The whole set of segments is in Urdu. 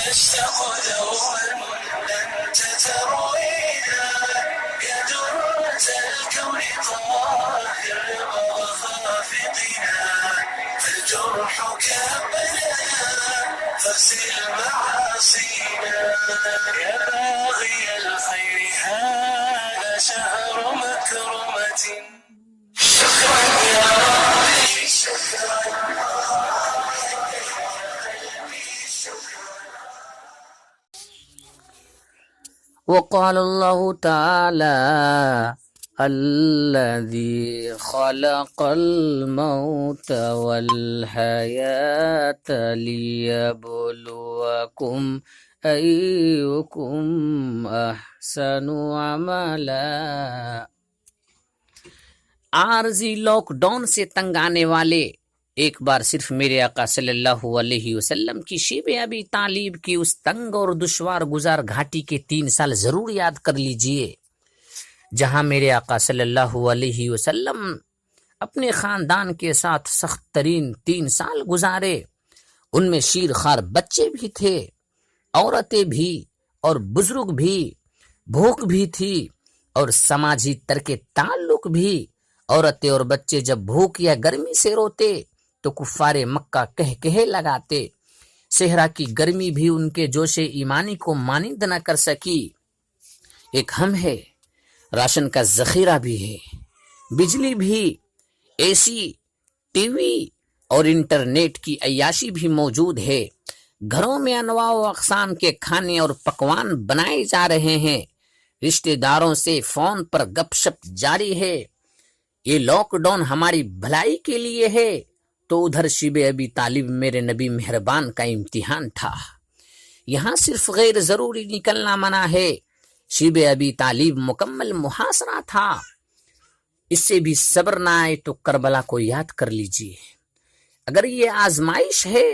نشتاق دوما أنت تروينا يا درة الكون طاهر وخافقنا فالجرح كبلنا فاغسل معاصينا يا باغي الخير هذا شهر مكرمة شكرا يا ربي شكرا وقال الله تعالى الذي خلق الموت والحياة ليبلوكم أيكم أحسن عملا۔ عارضی لاک ڈاؤن سے تنگ آنے والے ایک بار صرف میرے آقا صلی اللہ علیہ وسلم کی شیب ابی طالب کی اس تنگ اور دشوار گزار گھاٹی کے 3 سال ضرور یاد کر لیجئے، جہاں میرے آقا صلی اللہ علیہ وسلم اپنے خاندان کے ساتھ سخت ترین 3 سال گزارے۔ ان میں شیر خوار بچے بھی تھے، عورتیں بھی اور بزرگ بھی، بھوک بھی تھی اور سماجی ترک تعلق بھی۔ عورتیں اور بچے جب بھوک یا گرمی سے روتے تو کفار مکہ کہے لگاتے، صحرا کی گرمی بھی ان کے جوش ایمانی کو مانند نہ کر سکی۔ ایک ہم ہے، راشن کا ذخیرہ بھی ہے، بجلی بھی، اے سی، ٹی وی اور انٹرنیٹ کی عیاشی بھی موجود ہے، گھروں میں انواع و اقسام کے کھانے اور پکوان بنائے جا رہے ہیں، رشتہ داروں سے فون پر گپ شپ جاری ہے۔ یہ لاک ڈاؤن ہماری بھلائی کے لیے ہے، تو ادھر شیب ابی طالب میرے نبی مہربان کا امتحان تھا۔ یہاں صرف غیر ضروری نکلنا منع ہے، شیب ابی طالب مکمل محاصرہ تھا۔ اس سے بھی صبر نہ آئے تو کربلا کو یاد کر لیجئے۔ اگر یہ آزمائش ہے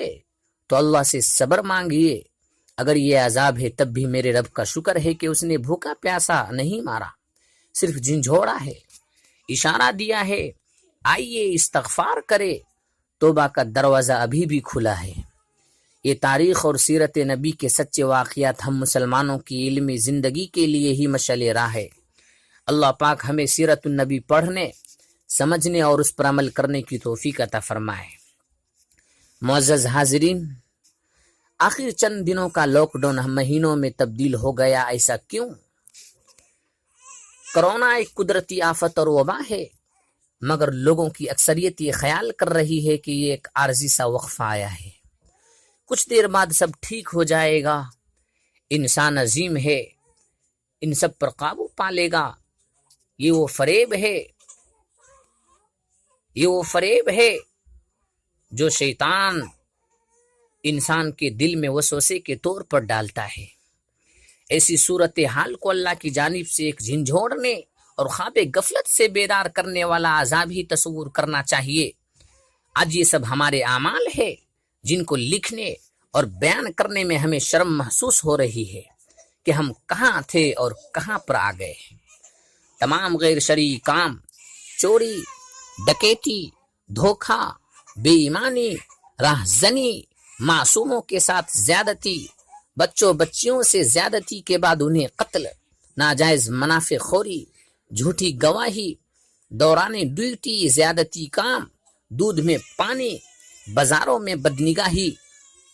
تو اللہ سے صبر مانگیے، اگر یہ عذاب ہے تب بھی میرے رب کا شکر ہے کہ اس نے بھوکا پیاسا نہیں مارا، صرف جھنجھوڑا ہے، اشارہ دیا ہے آئیے استغفار کرے، توبہ کا دروازہ ابھی بھی کھلا ہے۔ یہ تاریخ اور سیرت نبی کے سچے واقعات ہم مسلمانوں کی علمی زندگی کے لیے ہی مشعل راہ ہے۔ اللہ پاک ہمیں سیرت النبی پڑھنے، سمجھنے اور اس پر عمل کرنے کی توفیق عطا فرمائے۔ معزز حاضرین، آخر چند دنوں کا لاک ڈاؤن مہینوں میں تبدیل ہو گیا، ایسا کیوں؟ کرونا ایک قدرتی آفت اور وبا ہے، مگر لوگوں کی اکثریت یہ خیال کر رہی ہے کہ یہ ایک عارضی سا وقفہ آیا ہے، کچھ دیر بعد سب ٹھیک ہو جائے گا، انسان عظیم ہے، ان سب پر قابو پا لے گا۔ یہ وہ فریب ہے جو شیطان انسان کے دل میں وسوسے کے طور پر ڈالتا ہے۔ ایسی صورتحال کو اللہ کی جانب سے ایک جھنجھوڑنے اور خواب غفلت سے بیدار کرنے والا عذاب ہی تصور کرنا چاہیے۔ آج یہ سب ہمارے اعمال ہے جن کو لکھنے اور بیان کرنے میں ہمیں شرم محسوس ہو رہی ہے کہ ہم کہاں تھے اور کہاں پر آ گئے۔ تمام غیر شرعی کام، چوری، ڈکیتی، دھوکہ، بے ایمانی، راہزنی، معصوموں کے ساتھ زیادتی، بچوں بچیوں سے زیادتی کے بعد انہیں قتل، ناجائز منافع خوری، جھوٹی گواہی، دوران ڈیوٹی زیادتی کام، دودھ میں پانی، بازاروں میں بدنگاہی،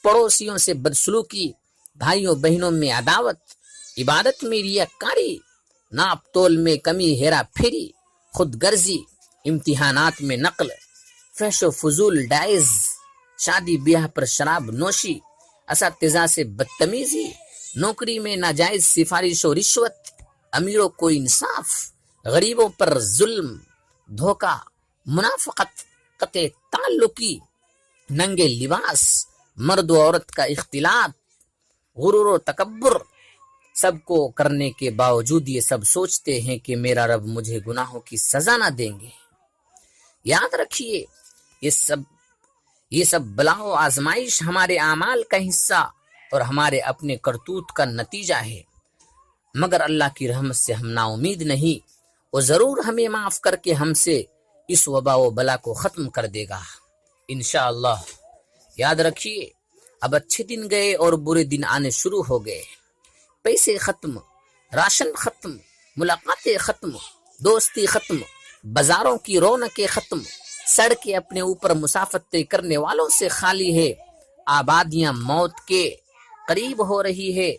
پڑوسیوں سے بدسلوکی، بھائیوں بہنوں میں عداوت، عبادت میں ریاکاری، ناپ تول میں کمی، ہیرا پھیری، خود غرضی، امتحانات میں نقل، فحش و فضول ڈائز، شادی بیاہ پر شراب نوشی، اساتذہ سے بدتمیزی، نوکری میں ناجائز سفارش و رشوت، امیروں کو انصاف، غریبوں پر ظلم، دھوکہ، منافقت، قطع تعلقی، ننگے لباس، مرد و عورت کا اختلاط، غرور و تکبر، سب کو کرنے کے باوجود یہ سب سوچتے ہیں کہ میرا رب مجھے گناہوں کی سزا نہ دیں گے۔ یاد رکھیے یہ سب بلا و آزمائش ہمارے اعمال کا حصہ اور ہمارے اپنے کرتوت کا نتیجہ ہے، مگر اللہ کی رحمت سے ہم نا امید نہیں، وہ ضرور ہمیں معاف کر کے ہم سے اس وبا و بلا کو ختم کر دے گا انشاءاللہ۔ یاد رکھیے اب اچھے دن گئے اور برے دن آنے شروع ہو گئے، پیسے ختم، راشن ختم، ملاقاتیں ختم، دوستی ختم، بازاروں کی رونقیں ختم، سڑکیں اپنے اوپر مسافرتیں کرنے والوں سے خالی ہے، آبادیاں موت کے قریب ہو رہی ہے،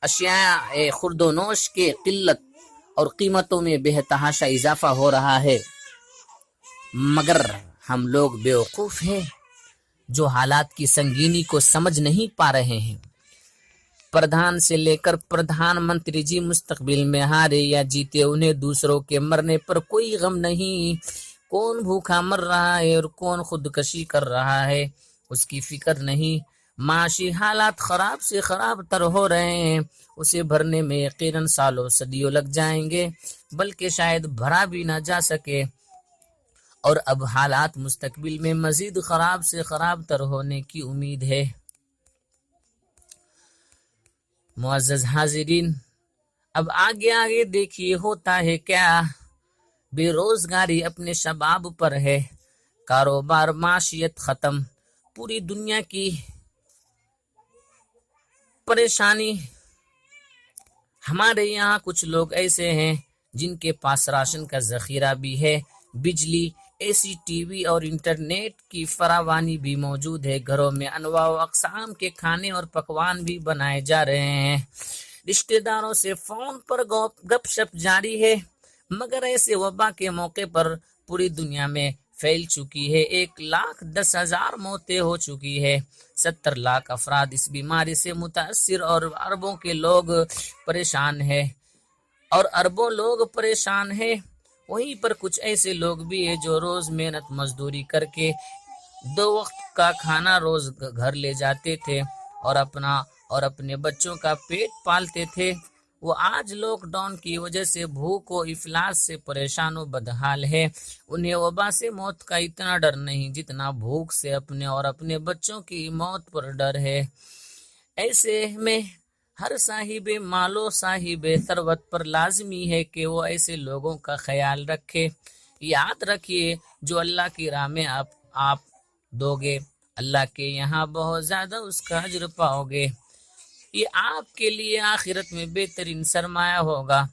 اشیاء خرد و نوش کے قلت اور قیمتوں میں بے تحاشا اضافہ ہو رہا ہے، مگر ہم لوگ بیوقوف ہیں جو حالات کی سنگینی کو سمجھ نہیں پا رہے ہیں۔ پردھان سے لے کر پردھان منتری جی مستقبل میں ہارے یا جیتے، انہیں دوسروں کے مرنے پر کوئی غم نہیں، کون بھوکا مر رہا ہے اور کون خودکشی کر رہا ہے اس کی فکر نہیں، معاشی حالات خراب سے خراب تر ہو رہے ہیں، اسے بھرنے میں یقیناً سالوں صدیوں لگ جائیں گے، بلکہ شاید بھرا بھی نہ جا سکے، اور اب حالات مستقبل میں مزید خراب سے خراب تر ہونے کی امید ہے۔ معزز حاضرین، اب آگے آگے دیکھیے ہوتا ہے کیا، بے روزگاری اپنے شباب پر ہے، کاروبار معیشت ختم، پوری دنیا کی پریشانی۔ ہمارے یہاں کچھ لوگ ایسے ہیں جن کے پاس راشن کا ذخیرہ بھی ہے، بجلی، اے سی، ٹی وی اور انٹرنیٹ کی فراوانی بھی موجود ہے، گھروں میں انواع و اقسام کے کھانے اور پکوان بھی بنائے جا رہے ہیں، رشتہ داروں سے فون پر گپ شپ جاری ہے، مگر ایسے وبا کے موقع پر پوری دنیا میں پھیل چکی ہے، 1,10,000 موتیں ہو چکی ہے، 70 لاکھ افراد اس بیماری سے متاثر اور اربوں کے لوگ پریشان ہیں، اور اربوں لوگ پریشان ہیں۔ وہیں پر کچھ ایسے لوگ بھی ہیں جو روز محنت مزدوری کر کے 2 وقت کا کھانا روز گھر لے جاتے تھے اور اپنے بچوں کا پیٹ پالتے تھے، وہ آج لاک ڈاؤن کی وجہ سے بھوک و افلاس سے پریشان و بدحال ہے، انہیں وبا سے موت کا اتنا ڈر نہیں جتنا بھوک سے اپنے اور اپنے بچوں کی موت پر ڈر ہے۔ ایسے میں ہر صاحب مال و صاحب ثروت پر لازمی ہے کہ وہ ایسے لوگوں کا خیال رکھے۔ یاد رکھیے، جو اللہ کی راہ میں آپ دو گے، اللہ کے یہاں بہت زیادہ اس کا اجر پاؤ گے، یہ آپ کے لیے آخرت میں بہترین سرمایہ ہوگا۔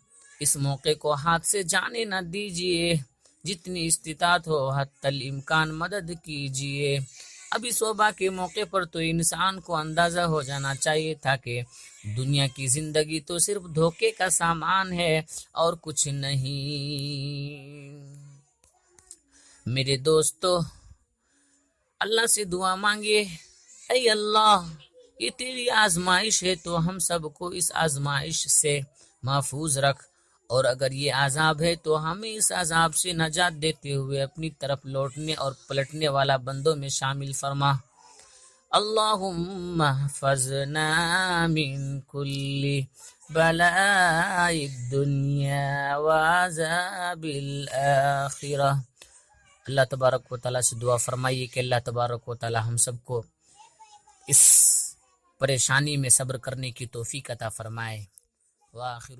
اس موقع کو ہاتھ سے جانے نہ دیجیے، جتنی استطاعت ہو حتی الامکان مدد کیجیے۔ اب اس وبا کے موقع پر تو انسان کو اندازہ ہو جانا چاہیے تھا کہ دنیا کی زندگی تو صرف دھوکے کا سامان ہے اور کچھ نہیں۔ میرے دوستو، اللہ سے دعا مانگیے، اے اللہ، یہ تیری آزمائش ہے تو ہم سب کو اس آزمائش سے محفوظ رکھ، اور اگر یہ عذاب ہے تو ہمیں اس عذاب سے نجات دیتے ہوئے اپنی طرف لوٹنے اور پلٹنے والا بندوں میں شامل فرما۔ اللہم احفظنا من کل بلاء الدنیا وعذاب الآخرہ۔ اللہ تبارک و تعالیٰ سے دعا فرمائیے کہ اللہ تبارک و تعالیٰ ہم سب کو اس پریشانی میں صبر کرنے کی توفیق عطا فرمائے۔ وآخر